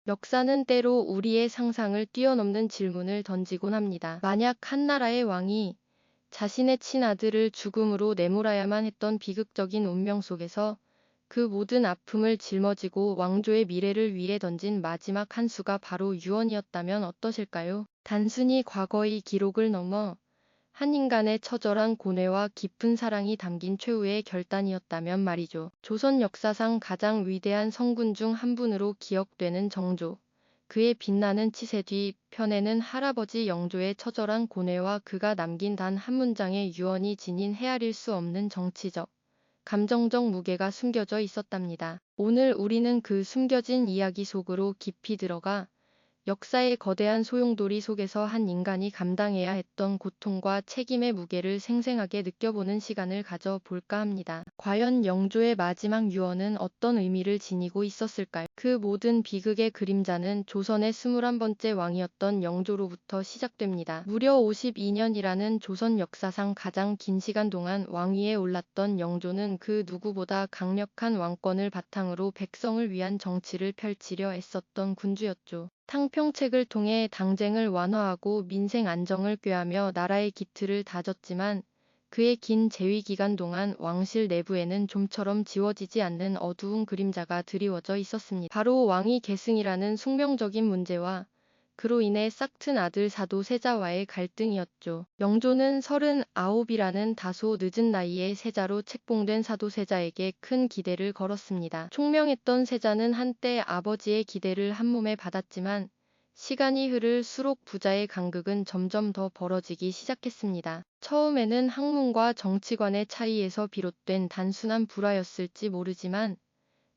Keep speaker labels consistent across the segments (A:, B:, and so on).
A: 역사는 때로 우리의 상상을 뛰어넘는 질문을 던지곤 합니다. 만약 한 나라의 왕이 자신의 친아들을 죽음으로 내몰아야만 했던 비극적인 운명 속에서 그 모든 아픔을 짊어지고 왕조의 미래를 위해 던진 마지막 한 수가 바로 유언이었다면 어떠실까요? 단순히 과거의 기록을 넘어 한 인간의 처절한 고뇌와 깊은 사랑이 담긴 최후의 결단이었다면 말이죠. 조선 역사상 가장 위대한 성군 중 한 분으로 기억되는 정조. 그의 빛나는 치세 뒤 편에는 할아버지 영조의 처절한 고뇌와 그가 남긴 단 한 문장의 유언이 지닌 헤아릴 수 없는 정치적, 감정적 무게가 숨겨져 있었답니다. 오늘 우리는 그 숨겨진 이야기 속으로 깊이 들어가 역사의 거대한 소용돌이 속에서 한 인간이 감당해야 했던 고통과 책임의 무게를 생생하게 느껴보는 시간을 가져볼까 합니다. 과연 영조의 마지막 유언은 어떤 의미를 지니고 있었을까요? 그 모든 비극의 그림자는 조선의 21번째 왕이었던 영조로부터 시작됩니다. 무려 52년이라는 조선 역사상 가장 긴 시간 동안 왕위에 올랐던 영조는 그 누구보다 강력한 왕권을 바탕으로 백성을 위한 정치를 펼치려 애썼던 군주였죠. 탕평책을 통해 당쟁을 완화하고 민생 안정을 꾀하며 나라의 기틀을 다졌지만 그의 긴 재위 기간 동안 왕실 내부에는 좀처럼 지워지지 않는 어두운 그림자가 드리워져 있었습니다. 바로 왕위 계승이라는 숙명적인 문제와 그로 인해 싹튼 아들 사도세자와의 갈등이었죠. 영조는 39이라는 다소 늦은 나이에 세자로 책봉된 사도세자에게 큰 기대를 걸었습니다. 총명했던 세자는 한때 아버지의 기대를 한몸에 받았지만 시간이 흐를수록 부자의 간극은 점점 더 벌어지기 시작했습니다. 처음에는 학문과 정치관의 차이에서 비롯된 단순한 불화였을지 모르지만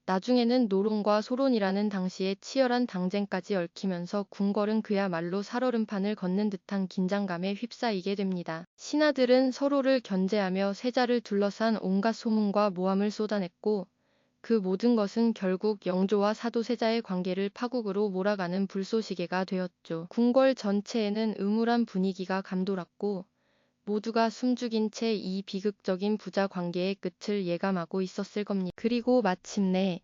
A: 나중에는 노론과 소론이라는 당시의 치열한 당쟁까지 얽히면서 궁궐은 그야말로 살얼음판을 걷는 듯한 긴장감에 휩싸이게 됩니다. 신하들은 서로를 견제하며 세자를 둘러싼 온갖 소문과 모함을 쏟아냈고 그 모든 것은 결국 영조와 사도세자의 관계를 파국으로 몰아가는 불쏘시개가 되었죠. 궁궐 전체에는 음울한 분위기가 감돌았고 모두가 숨죽인 채 이 비극적인 부자 관계의 끝을 예감하고 있었을 겁니다. 그리고 마침내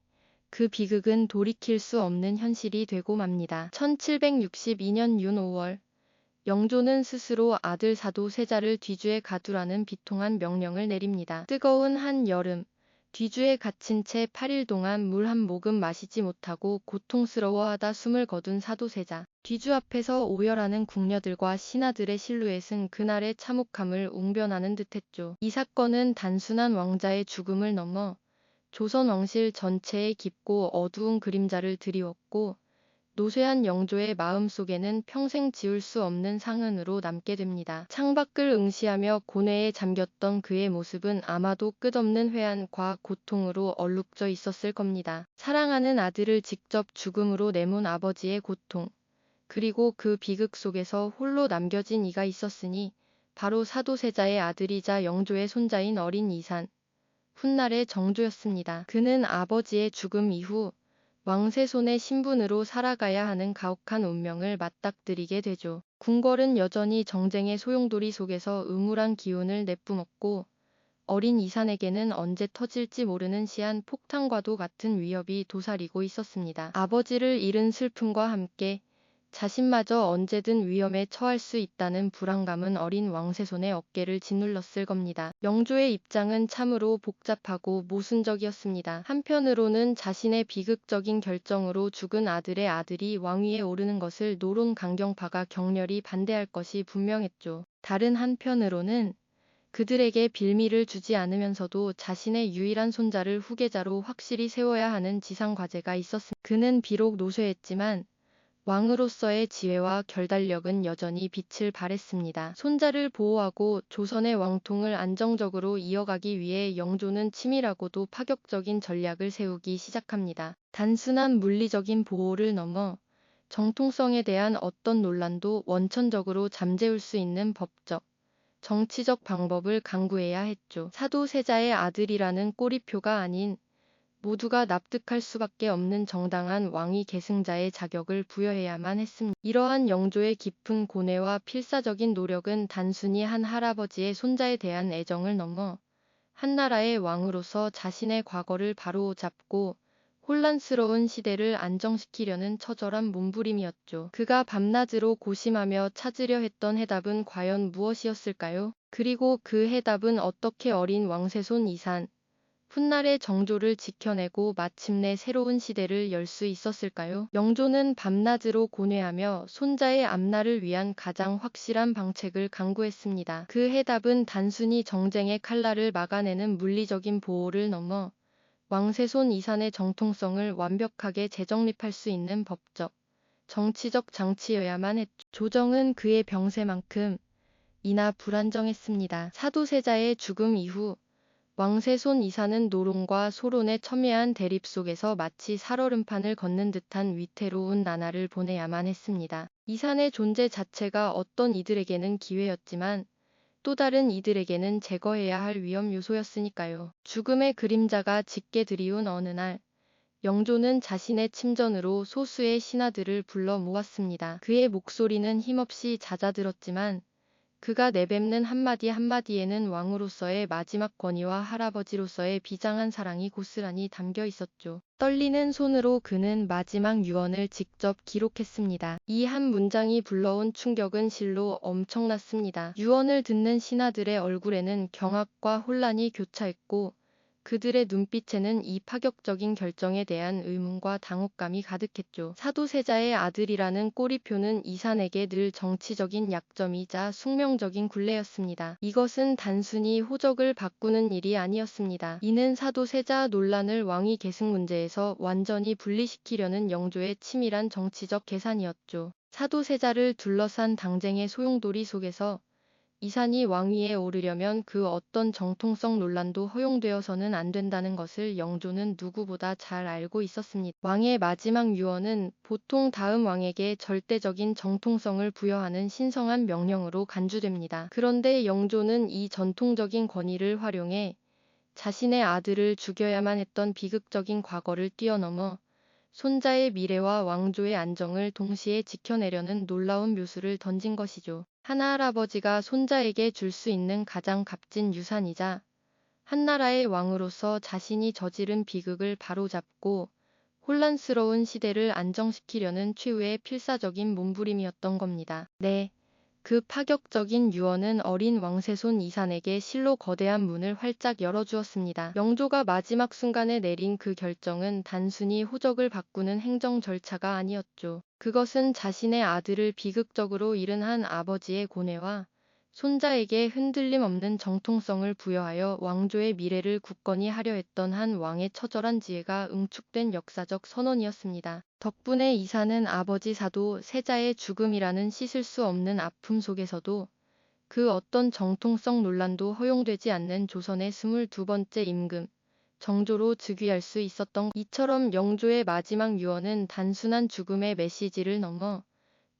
A: 그 비극은 돌이킬 수 없는 현실이 되고 맙니다. 1762년 윤 5월 영조는 스스로 아들 사도세자를 뒤주에 가두라는 비통한 명령을 내립니다. 뜨거운 한 여름 뒤주에 갇힌 채 8일 동안 물 한 모금 마시지 못하고 고통스러워하다 숨을 거둔 사도세자. 뒤주 앞에서 오열하는 궁녀들과 신하들의 실루엣은 그날의 참혹함을 웅변하는 듯했죠. 이 사건은 단순한 왕자의 죽음을 넘어 조선 왕실 전체에 깊고 어두운 그림자를 드리웠고 노쇠한 영조의 마음속에는 평생 지울 수 없는 상흔으로 남게 됩니다. 창밖을 응시하며 고뇌에 잠겼던 그의 모습은 아마도 끝없는 회한과 고통으로 얼룩져 있었을 겁니다. 사랑하는 아들을 직접 죽음으로 내몬 아버지의 고통, 그리고 그 비극 속에서 홀로 남겨진 이가 있었으니 바로 사도세자의 아들이자 영조의 손자인 어린 이산, 훗날의 정조였습니다. 그는 아버지의 죽음 이후 왕세손의 신분으로 살아가야 하는 가혹한 운명을 맞닥뜨리게 되죠. 궁궐은 여전히 정쟁의 소용돌이 속에서 음울한 기운을 내뿜었고 어린 이산에게는 언제 터질지 모르는 시한 폭탄과도 같은 위협이 도사리고 있었습니다. 아버지를 잃은 슬픔과 함께 자신마저 언제든 위험에 처할 수 있다는 불안감은 어린 왕세손의 어깨를 짓눌렀을 겁니다. 영조의 입장은 참으로 복잡하고 모순적이었습니다. 한편으로는 자신의 비극적인 결정으로 죽은 아들의 아들이 왕위에 오르는 것을 노론 강경파가 격렬히 반대할 것이 분명했죠. 다른 한편으로는 그들에게 빌미를 주지 않으면서도 자신의 유일한 손자를 후계자로 확실히 세워야 하는 지상 과제가 있었습니다. 그는 비록 노쇠했지만 왕으로서의 지혜와 결단력은 여전히 빛을 발했습니다. 손자를 보호하고 조선의 왕통을 안정적으로 이어가기 위해 영조는 치밀하고도 파격적인 전략을 세우기 시작합니다. 단순한 물리적인 보호를 넘어 정통성에 대한 어떤 논란도 원천적으로 잠재울 수 있는 법적, 정치적 방법을 강구해야 했죠. 사도세자의 아들이라는 꼬리표가 아닌 모두가 납득할 수밖에 없는 정당한 왕위 계승자의 자격을 부여해야만 했습니다. 이러한 영조의 깊은 고뇌와 필사적인 노력은 단순히 한 할아버지의 손자에 대한 애정을 넘어 한나라의 왕으로서 자신의 과거를 바로잡고 혼란스러운 시대를 안정시키려는 처절한 몸부림이었죠. 그가 밤낮으로 고심하며 찾으려 했던 해답은 과연 무엇이었을까요? 그리고 그 해답은 어떻게 어린 왕세손 이산, 훗날의 정조를 지켜내고 마침내 새로운 시대를 열 수 있었을까요? 영조는 밤낮으로 고뇌하며 손자의 앞날을 위한 가장 확실한 방책을 강구했습니다. 그 해답은 단순히 정쟁의 칼날을 막아내는 물리적인 보호를 넘어 왕세손 이산의 정통성을 완벽하게 재정립할 수 있는 법적, 정치적 장치여야만 했죠. 조정은 그의 병세만큼 이나 불안정했습니다. 사도세자의 죽음 이후 왕세손 이사는 노론과 소론의 첨예한 대립 속에서 마치 살얼음판을 걷는 듯한 위태로운 나날을 보내야만 했습니다. 이산의 존재 자체가 어떤 이들에게는 기회였지만 또 다른 이들에게는 제거해야 할 위험 요소였으니까요. 죽음의 그림자가 짙게 드리운 어느 날, 영조는 자신의 침전으로 소수의 신하들을 불러 모았습니다. 그의 목소리는 힘없이 잦아들었지만 그가 내뱉는 한마디 한마디에는 왕으로서의 마지막 권위와 할아버지로서의 비장한 사랑이 고스란히 담겨 있었죠. 떨리는 손으로 그는 마지막 유언을 직접 기록했습니다. 이 한 문장이 불러온 충격은 실로 엄청났습니다. 유언을 듣는 신하들의 얼굴에는 경악과 혼란이 교차했고 그들의 눈빛에는 이 파격적인 결정에 대한 의문과 당혹감이 가득했죠. 사도세자의 아들이라는 꼬리표는 이산에게 늘 정치적인 약점이자 숙명적인 굴레였습니다. 이것은 단순히 호적을 바꾸는 일이 아니었습니다. 이는 사도세자 논란을 왕위 계승 문제에서 완전히 분리시키려는 영조의 치밀한 정치적 계산이었죠. 사도세자를 둘러싼 당쟁의 소용돌이 속에서 이산이 왕위에 오르려면 그 어떤 정통성 논란도 허용되어서는 안 된다는 것을 영조는 누구보다 잘 알고 있었습니다. 왕의 마지막 유언은 보통 다음 왕에게 절대적인 정통성을 부여하는 신성한 명령으로 간주됩니다. 그런데 영조는 이 전통적인 권위를 활용해 자신의 아들을 죽여야만 했던 비극적인 과거를 뛰어넘어 손자의 미래와 왕조의 안정을 동시에 지켜내려는 놀라운 묘수를 던진 것이죠. 하나할아버지가 손자에게 줄 수 있는 가장 값진 유산이자 한나라의 왕으로서 자신이 저지른 비극을 바로잡고 혼란스러운 시대를 안정시키려는 최후의 필사적인 몸부림이었던 겁니다. 네. 그 파격적인 유언은 어린 왕세손 이산에게 실로 거대한 문을 활짝 열어주었습니다. 영조가 마지막 순간에 내린 그 결정은 단순히 호적을 바꾸는 행정 절차가 아니었죠. 그것은 자신의 아들을 비극적으로 잃은 한 아버지의 고뇌와 손자에게 흔들림 없는 정통성을 부여하여 왕조의 미래를 굳건히 하려 했던 한 왕의 처절한 지혜가 응축된 역사적 선언이었습니다. 덕분에 이사는 아버지 사도 세자의 죽음이라는 씻을 수 없는 아픔 속에서도 그 어떤 정통성 논란도 허용되지 않는 조선의 22번째 임금, 정조로 즉위할 수 있었던 이처럼 영조의 마지막 유언은 단순한 죽음의 메시지를 넘어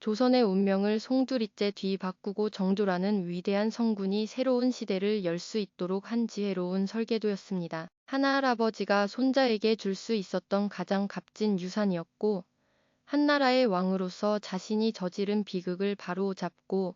A: 조선의 운명을 송두리째 뒤바꾸고 정조라는 위대한 성군이 새로운 시대를 열 수 있도록 한 지혜로운 설계도였습니다. 하나할아버지가 손자에게 줄 수 있었던 가장 값진 유산이었고 한나라의 왕으로서 자신이 저지른 비극을 바로잡고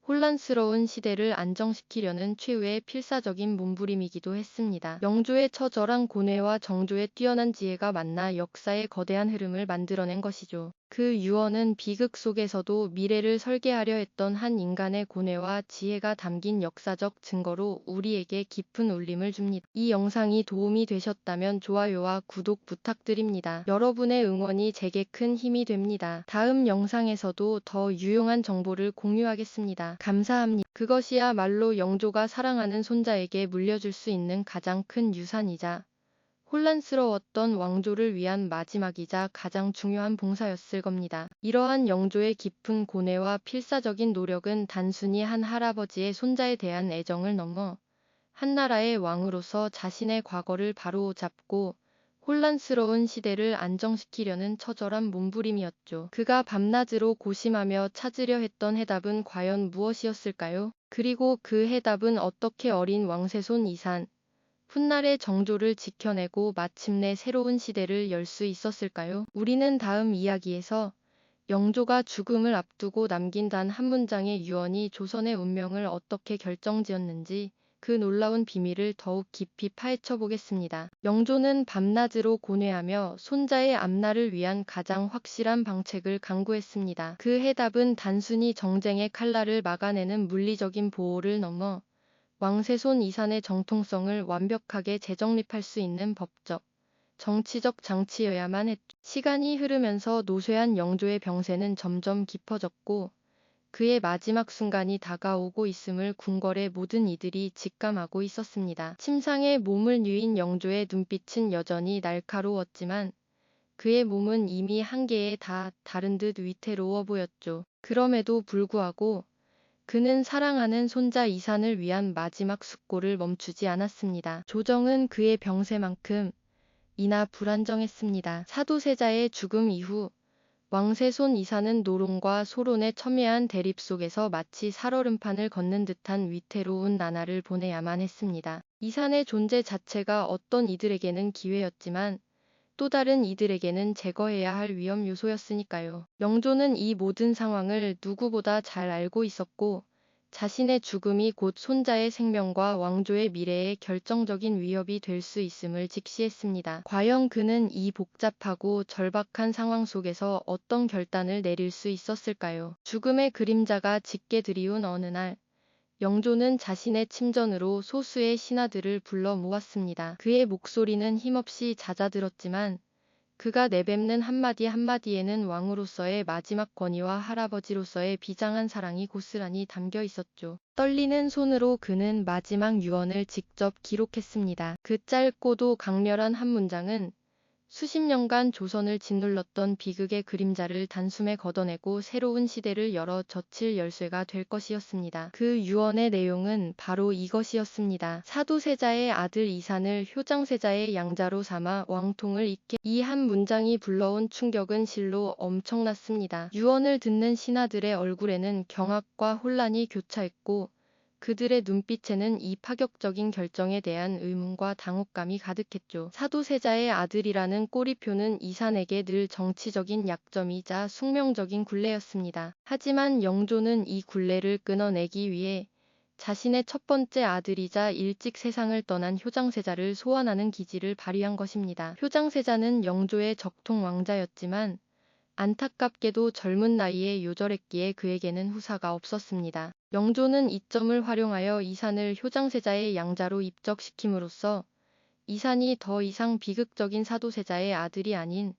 A: 혼란스러운 시대를 안정시키려는 최후의 필사적인 몸부림이기도 했습니다. 영조의 처절한 고뇌와 정조의 뛰어난 지혜가 만나 역사의 거대한 흐름을 만들어낸 것이죠. 그 유언은 비극 속에서도 미래를 설계하려 했던 한 인간의 고뇌와 지혜가 담긴 역사적 증거로 우리에게 깊은 울림을 줍니다. 이 영상이 도움이 되셨다면 좋아요와 구독 부탁드립니다. 여러분의 응원이 제게 큰 힘이 됩니다. 다음 영상에서도 더 유용한 정보를 공유하겠습니다. 감사합니다. 그것이야말로 영조가 사랑하는 손자에게 물려줄 수 있는 가장 큰 유산이자 혼란스러웠던 왕조를 위한 마지막이자 가장 중요한 봉사였을 겁니다. 이러한 영조의 깊은 고뇌와 필사적인 노력은 단순히 한 할아버지의 손자에 대한 애정을 넘어 한나라의 왕으로서 자신의 과거를 바로잡고 혼란스러운 시대를 안정시키려는 처절한 몸부림이었죠. 그가 밤낮으로 고심하며 찾으려 했던 해답은 과연 무엇이었을까요? 그리고 그 해답은 어떻게 어린 왕세손 이산, 훗날의 정조를 지켜내고 마침내 새로운 시대를 열 수 있었을까요? 우리는 다음 이야기에서 영조가 죽음을 앞두고 남긴 단 한 문장의 유언이 조선의 운명을 어떻게 결정지었는지 그 놀라운 비밀을 더욱 깊이 파헤쳐 보겠습니다. 영조는 밤낮으로 고뇌하며 손자의 앞날을 위한 가장 확실한 방책을 강구했습니다. 그 해답은 단순히 정쟁의 칼날을 막아내는 물리적인 보호를 넘어 왕세손 이산의 정통성을 완벽하게 재정립할 수 있는 법적, 정치적 장치여야만 했죠. 시간이 흐르면서 노쇠한 영조의 병세는 점점 깊어졌고 그의 마지막 순간이 다가오고 있음을 궁궐의 모든 이들이 직감하고 있었습니다. 침상에 몸을 뉘인 영조의 눈빛은 여전히 날카로웠지만 그의 몸은 이미 한계에 다른 듯 위태로워 보였죠. 그럼에도 불구하고 그는 사랑하는 손자 이산을 위한 마지막 숙고를 멈추지 않았습니다. 조정은 그의 병세만큼 이나 불안정했습니다. 사도세자의 죽음 이후 왕세손 이사는 노론과 소론의 첨예한 대립 속에서 마치 살얼음판을 걷는 듯한 위태로운 나날을 보내야만 했습니다. 이산의 존재 자체가 어떤 이들에게는 기회였지만 또 다른 이들에게는 제거해야 할 위험 요소였으니까요. 영조는 이 모든 상황을 누구보다 잘 알고 있었고 자신의 죽음이 곧 손자의 생명과 왕조의 미래에 결정적인 위협이 될 수 있음을 직시했습니다. 과연 그는 이 복잡하고 절박한 상황 속에서 어떤 결단을 내릴 수 있었을까요? 죽음의 그림자가 짙게 드리운 어느 날, 영조는 자신의 침전으로 소수의 신하들을 불러 모았습니다. 그의 목소리는 힘없이 잦아들었지만 그가 내뱉는 한마디 한마디에는 왕으로서의 마지막 권위와 할아버지로서의 비장한 사랑이 고스란히 담겨 있었죠. 떨리는 손으로 그는 마지막 유언을 직접 기록했습니다. 그 짧고도 강렬한 한 문장은 수십 년간 조선을 짓눌렀던 비극의 그림자를 단숨에 걷어내고 새로운 시대를 열어 젖힐 열쇠가 될 것이었습니다. 그 유언의 내용은 바로 이것이었습니다. 사도세자의 아들 이산을 효장세자의 양자로 삼아 왕통을 잇게. 이 한 문장이 불러온 충격은 실로 엄청났습니다. 유언을 듣는 신하들의 얼굴에는 경악과 혼란이 교차했고 그들의 눈빛에는 이 파격적인 결정에 대한 의문과 당혹감이 가득했죠. 사도세자의 아들이라는 꼬리표는 이산에게 늘 정치적인 약점이자 숙명적인 굴레였습니다. 하지만 영조는 이 굴레를 끊어내기 위해 자신의 첫 번째 아들이자 일찍 세상을 떠난 효장세자를 소환하는 기지를 발휘한 것입니다. 효장세자는 영조의 적통 왕자였지만 안타깝게도 젊은 나이에 요절했기에 그에게는 후사가 없었습니다. 영조는 이점을 활용하여 이산을 효장세자의 양자로 입적시킴으로써 이산이 더 이상 비극적인 사도세자의 아들이 아닌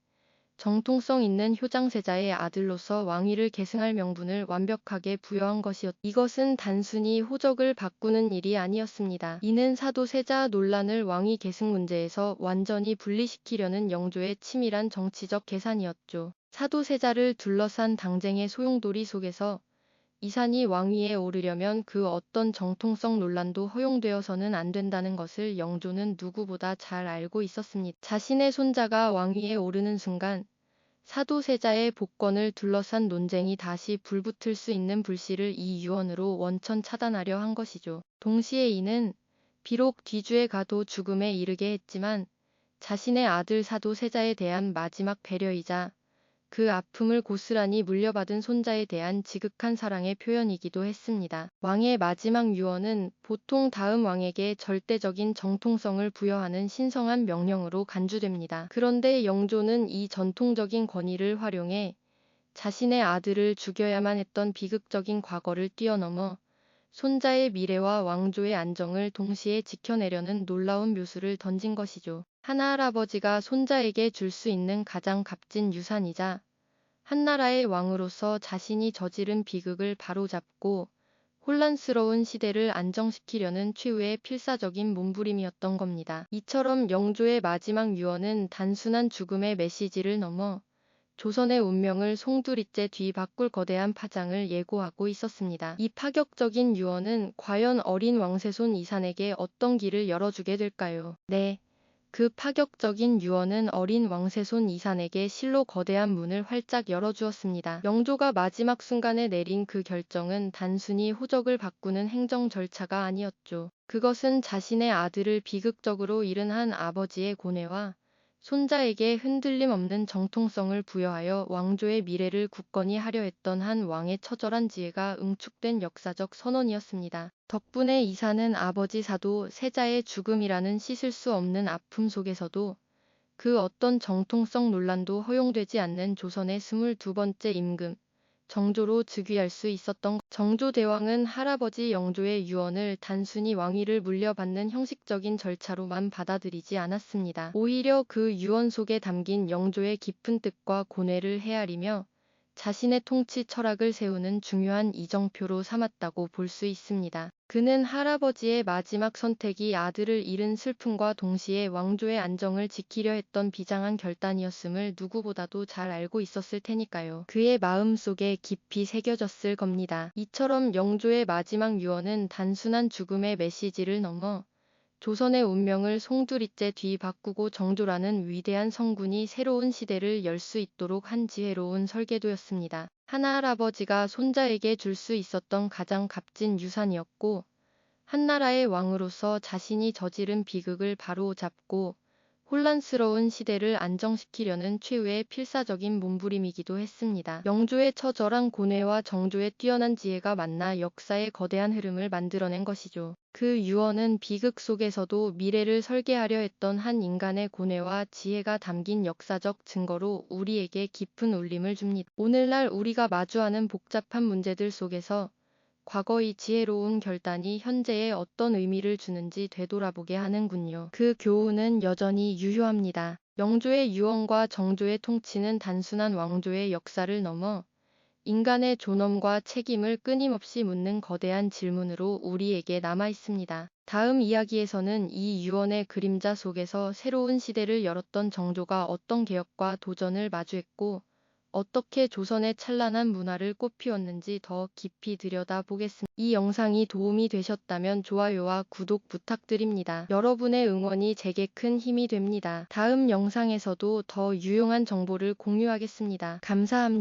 A: 정통성 있는 효장세자의 아들로서 왕위를 계승할 명분을 완벽하게 부여한 것이었다. 이것은 단순히 호적을 바꾸는 일이 아니었습니다. 이는 사도세자 논란을 왕위 계승 문제에서 완전히 분리시키려는 영조의 치밀한 정치적 계산이었죠. 사도세자를 둘러싼 당쟁의 소용돌이 속에서 이산이 왕위에 오르려면 그 어떤 정통성 논란도 허용되어서는 안 된다는 것을 영조는 누구보다 잘 알고 있었습니다. 자신의 손자가 왕위에 오르는 순간 사도세자의 복권을 둘러싼 논쟁이 다시 불붙을 수 있는 불씨를 이 유언으로 원천 차단하려 한 것이죠. 동시에 이는 비록 뒤주에 가도 죽음에 이르게 했지만 자신의 아들 사도세자에 대한 마지막 배려이자 그 아픔을 고스란히 물려받은 손자에 대한 지극한 사랑의 표현이기도 했습니다. 왕의 마지막 유언은 보통 다음 왕에게 절대적인 정통성을 부여하는 신성한 명령으로 간주됩니다. 그런데 영조는 이 전통적인 권위를 활용해 자신의 아들을 죽여야만 했던 비극적인 과거를 뛰어넘어 손자의 미래와 왕조의 안정을 동시에 지켜내려는 놀라운 묘수를 던진 것이죠. 하나할아버지가 손자에게 줄 수 있는 가장 값진 유산이자 한나라의 왕으로서 자신이 저지른 비극을 바로잡고 혼란스러운 시대를 안정시키려는 최후의 필사적인 몸부림이었던 겁니다. 이처럼 영조의 마지막 유언은 단순한 죽음의 메시지를 넘어 조선의 운명을 송두리째 뒤바꿀 거대한 파장을 예고하고 있었습니다. 이 파격적인 유언은 과연 어린 왕세손 이산에게 어떤 길을 열어주게 될까요? 네. 그 파격적인 유언은 어린 왕세손 이산에게 실로 거대한 문을 활짝 열어주었습니다. 영조가 마지막 순간에 내린 그 결정은 단순히 호적을 바꾸는 행정 절차가 아니었죠. 그것은 자신의 아들을 비극적으로 잃은 한 아버지의 고뇌와 손자에게 흔들림 없는 정통성을 부여하여 왕조의 미래를 굳건히 하려 했던 한 왕의 처절한 지혜가 응축된 역사적 선언이었습니다. 덕분에 이사는 아버지 사도 세자의 죽음이라는 씻을 수 없는 아픔 속에서도 그 어떤 정통성 논란도 허용되지 않는 조선의 22번째 임금, 정조로 즉위할 수 있었던 정조대왕은 할아버지 영조의 유언을 단순히 왕위를 물려받는 형식적인 절차로만 받아들이지 않았습니다. 오히려 그 유언 속에 담긴 영조의 깊은 뜻과 고뇌를 헤아리며 자신의 통치 철학을 세우는 중요한 이정표로 삼았다고 볼 수 있습니다. 그는 할아버지의 마지막 선택이 아들을 잃은 슬픔과 동시에 왕조의 안정을 지키려 했던 비장한 결단이었음을 누구보다도 잘 알고 있었을 테니까요. 그의 마음속에 깊이 새겨졌을 겁니다. 이처럼 영조의 마지막 유언은 단순한 죽음의 메시지를 넘어 조선의 운명을 송두리째 뒤바꾸고 정조라는 위대한 성군이 새로운 시대를 열 수 있도록 한 지혜로운 설계도였습니다. 하나할아버지가 손자에게 줄 수 있었던 가장 값진 유산이었고, 한나라의 왕으로서 자신이 저지른 비극을 바로잡고 혼란스러운 시대를 안정시키려는 최후의 필사적인 몸부림이기도 했습니다. 영조의 처절한 고뇌와 정조의 뛰어난 지혜가 만나 역사의 거대한 흐름을 만들어낸 것이죠. 그 유언은 비극 속에서도 미래를 설계하려 했던 한 인간의 고뇌와 지혜가 담긴 역사적 증거로 우리에게 깊은 울림을 줍니다. 오늘날 우리가 마주하는 복잡한 문제들 속에서 과거의 지혜로운 결단이 현재에 어떤 의미를 주는지 되돌아보게 하는군요. 그 교훈은 여전히 유효합니다. 영조의 유언과 정조의 통치는 단순한 왕조의 역사를 넘어 인간의 존엄과 책임을 끊임없이 묻는 거대한 질문으로 우리에게 남아 있습니다. 다음 이야기에서는 이 유언의 그림자 속에서 새로운 시대를 열었던 정조가 어떤 개혁과 도전을 마주했고, 어떻게 조선의 찬란한 문화를 꽃피웠는지 더 깊이 들여다보겠습니다. 이 영상이 도움이 되셨다면 좋아요와 구독 부탁드립니다. 여러분의 응원이 제게 큰 힘이 됩니다. 다음 영상에서도 더 유용한 정보를 공유하겠습니다. 감사합니다.